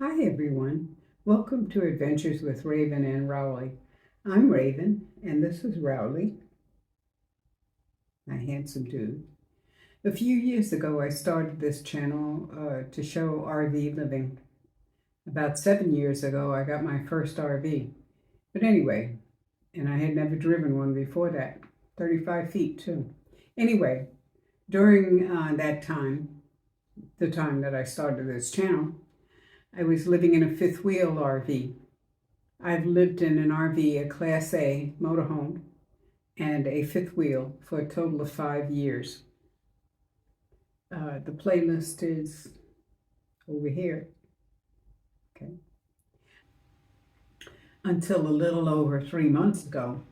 Hi everyone, welcome to Adventures with Raven and Rowley. I'm Raven and this is Rowley, my handsome dude. A few years ago I started this channel to show RV living. About 7 years ago I got my first RV. But anyway, and I had never driven one before that, 35 feet too. Anyway, during that time, the time that I started this channel, I was living in a fifth wheel RV. I've lived in an RV, a Class A motorhome, and a fifth wheel for a total of 5 years. The playlist is over here. Okay. Until a little over 3 months ago,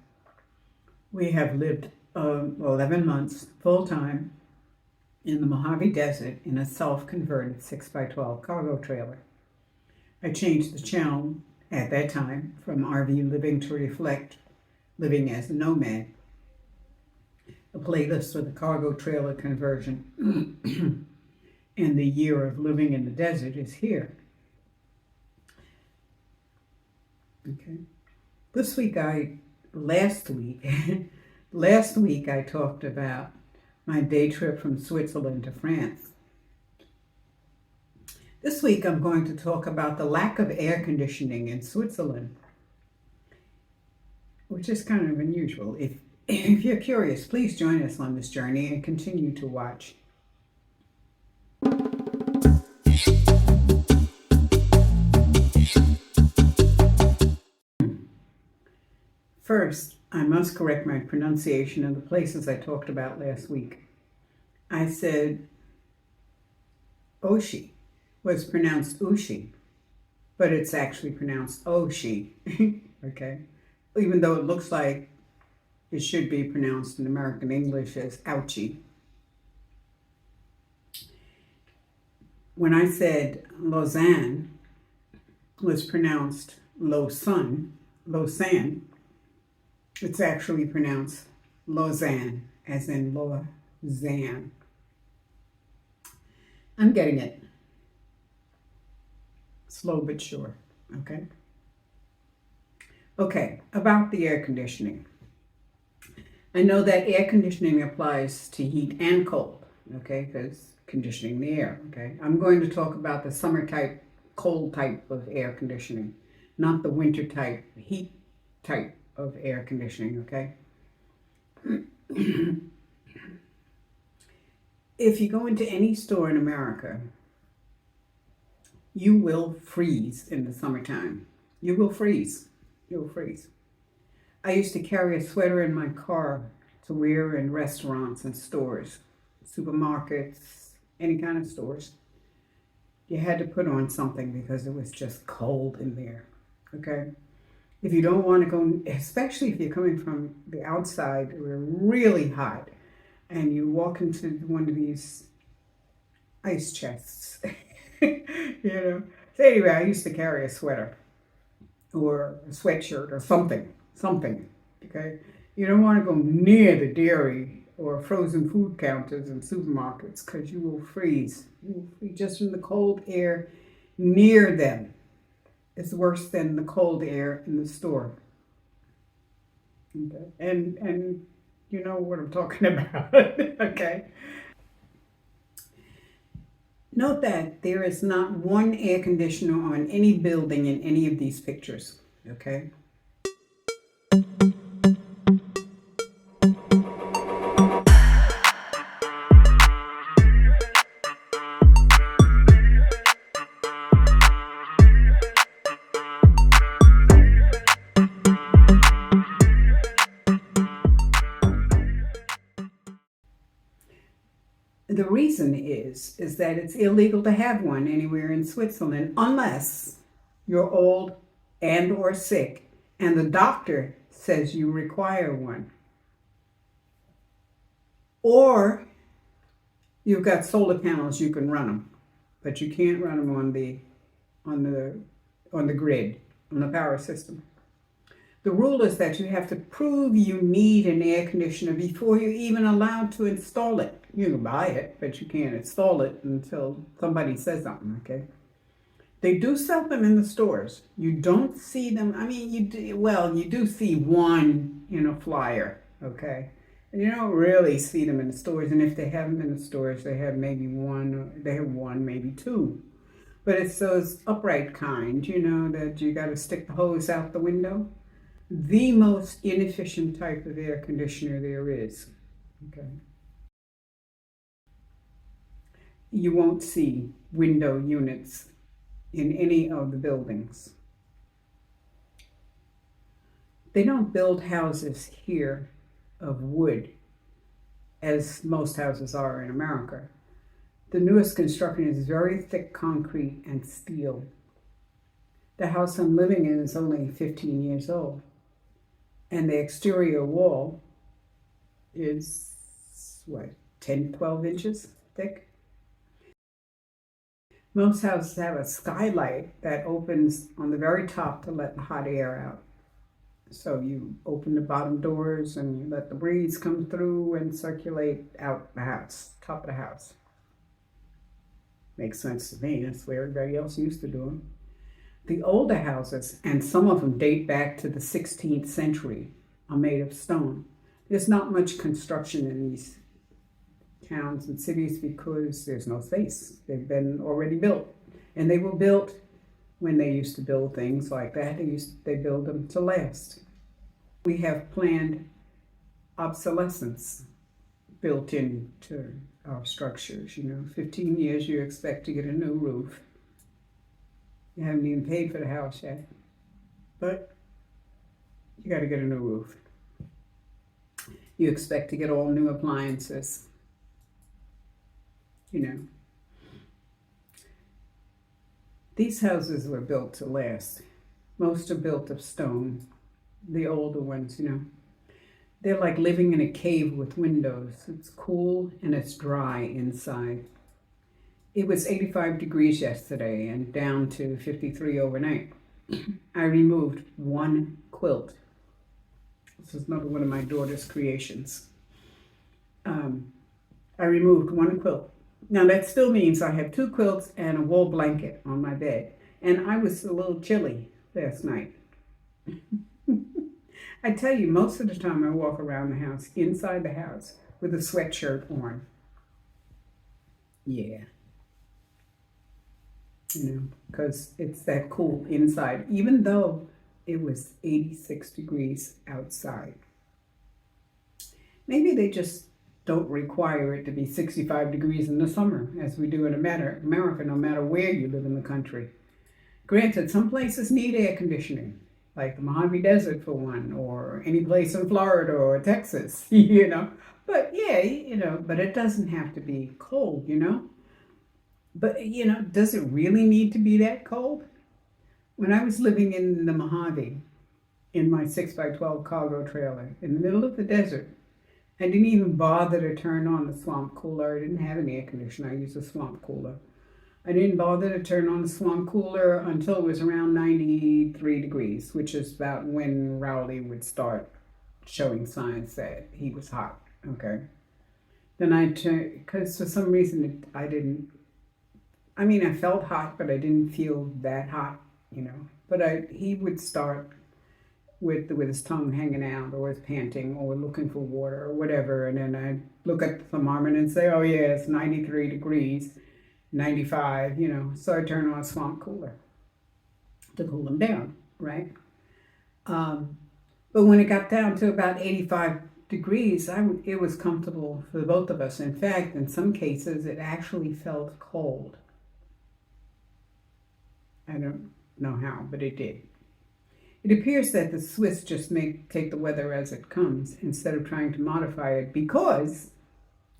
we have lived 11 months full-time in the Mojave Desert in a self-converted 6x12 cargo trailer. I changed the channel at that time from RV living to reflect living as a nomad. A playlist for the cargo trailer conversion and the year of living in the desert is here. Okay. Last week I talked about my day trip from Switzerland to France. This week I'm going to talk about the lack of air conditioning in Switzerland, which is kind of unusual. If you're curious, please join us on this journey and continue to watch. First, I must correct my pronunciation of the places I talked about last week. I said 𝗏𝗏𝗃 was pronounced 𝗏𝗏𝗃, but it's actually pronounced 𝗏𝗏𝗃, okay? Even though it looks like it should be pronounced in American English as 𝗏𝗏𝗃. When I said Lausanne was pronounced Lausanne, it's actually pronounced Lausanne, as in Lausanne. I'm getting it. Slow but sure, okay? Okay, about the air conditioning. I know that air conditioning applies to heat and cold, okay, because conditioning the air, okay? I'm going to talk about the summer type, cold type of air conditioning, not the winter type, heat type of air conditioning, okay? If you go into any store in America, you will freeze in the summertime. You will freeze. You'll freeze. I used to carry a sweater in my car to wear in restaurants and stores, supermarkets, any kind of stores. You had to put on something because it was just cold in there, okay? If you don't want to go, especially if you're coming from the outside, we're really hot, and you walk into one of these ice chests, you know. So anyway, I used to carry a sweater or a sweatshirt or something, okay? You don't want to go near the dairy or frozen food counters in supermarkets because you will freeze. You will freeze just from the cold air near them. It's worse than the cold air in the store. Okay, and you know what I'm talking about, okay? Note that there is not one air conditioner on any building in any of these pictures, okay? The reason is that it's illegal to have one anywhere in Switzerland unless you're old and or sick and the doctor says you require one. Or you've got solar panels, you can run them, but you can't run them on the grid, on the power system. The rule is that you have to prove you need an air conditioner before you're even allowed to install it. You can buy it, but you can't install it until somebody says something, okay? They do sell them in the stores. You don't see them. I mean, you do see one in a flyer, okay? And you don't really see them in the stores. And if they have them in the stores, they have maybe one, maybe two. But it's those upright kind, that you got to stick the hose out the window. The most inefficient type of air conditioner there is, okay? You won't see window units in any of the buildings. They don't build houses here of wood, as most houses are in America. The newest construction is very thick concrete and steel. The house I'm living in is only 15 years old, and the exterior wall is, 10, 12 inches thick? Most houses have a skylight that opens on the very top to let the hot air out. So you open the bottom doors and you let the breeze come through and circulate out the house, top of the house. Makes sense to me. That's where everybody else used to do them. The older houses, and some of them date back to the 16th century, are made of stone. There's not much construction in these towns and cities because there's no space. They've been already built. And they were built when they used to build things like that. They build them to last. We have planned obsolescence built into our structures. 15 years you expect to get a new roof. You haven't even paid for the house yet, but you got to get a new roof. You expect to get all new appliances. These houses were built to last. Most are built of stone. The older ones, they're like living in a cave with windows. It's cool and it's dry inside. It was 85 degrees yesterday and down to 53 overnight. I removed one quilt. This is another one of my daughter's creations. I removed one quilt. Now that still means I have two quilts and a wool blanket on my bed. And I was a little chilly last night. I tell you, most of the time I walk around the house, inside the house, with a sweatshirt on. Yeah. Because it's that cool inside, even though it was 86 degrees outside. Maybe they just don't require it to be 65 degrees in the summer, as we do in America, no matter where you live in the country. Granted, some places need air conditioning, like the Mojave Desert for one, or any place in Florida or Texas, But yeah, but it doesn't have to be cold, But, does it really need to be that cold? When I was living in the Mojave, in my 6x12 cargo trailer, in the middle of the desert, I didn't even bother to turn on the swamp cooler. I didn't have an air conditioner. I used a swamp cooler. I didn't bother to turn on the swamp cooler until it was around 93 degrees, which is about when Rowley would start showing signs that he was hot, okay? Then I turned, because for some reason I felt hot, but I didn't feel that hot, But he would start with his tongue hanging out, or his panting, or looking for water, or whatever. And then I'd look at the thermometer and say, oh yeah, it's 93 degrees, 95, So I turn on a swamp cooler to cool them down, right? But when it got down to about 85 degrees, it was comfortable for both of us. In fact, in some cases, it actually felt cold. I don't know how, but it did. It appears that the Swiss just take the weather as it comes instead of trying to modify it, because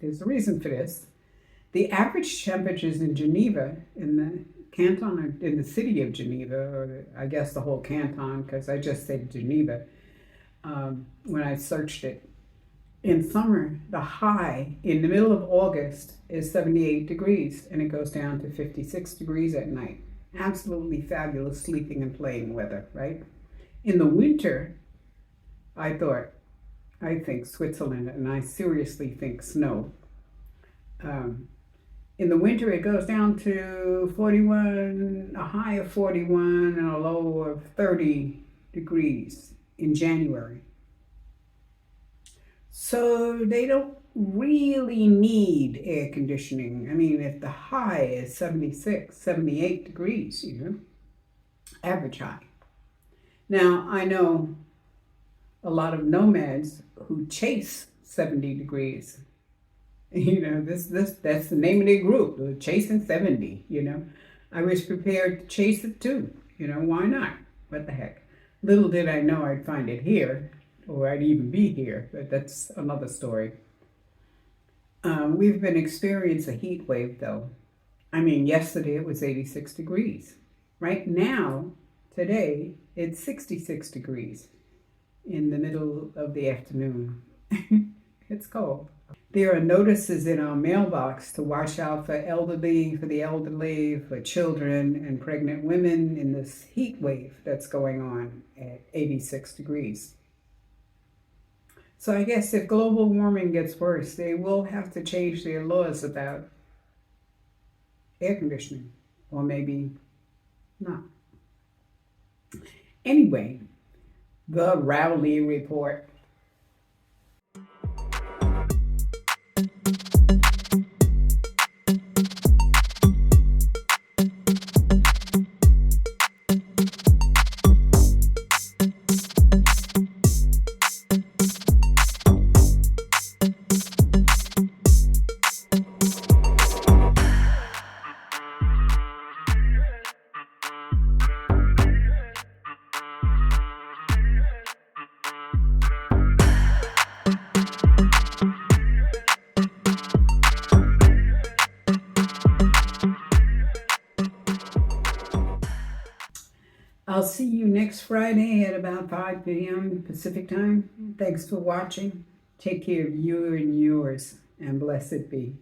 there's a reason for this. The average temperatures in Geneva, in the canton, in the city of Geneva, or I guess the whole canton, because I just said Geneva when I searched it. In summer, the high in the middle of August is 78 degrees, and it goes down to 56 degrees at night. Absolutely fabulous sleeping and playing weather, right? In the winter, I think Switzerland, and I seriously think snow. In the winter, it goes down to 41, a high of 41 and a low of 30 degrees in January. So they don't really need air conditioning. I mean, if the high is 76, 78 degrees, average high. Now, I know a lot of nomads who chase 70 degrees. That's the name of their group, Chasing 70, I was prepared to chase it too. Why not? What the heck? Little did I know I'd find it here, or I'd even be here, but that's another story. We've been experiencing a heat wave though. I mean, yesterday it was 86 degrees. Right now, today, it's 66 degrees in the middle of the afternoon. It's cold. There are notices in our mailbox to watch out for the elderly, for children and pregnant women in this heat wave that's going on at 86 degrees. So I guess if global warming gets worse, they will have to change their laws about air conditioning, or maybe not. Anyway, the Rowley report. I'll see you next Friday at about 5 p.m. Pacific time. Thanks for watching. Take care of you and yours, and blessed be.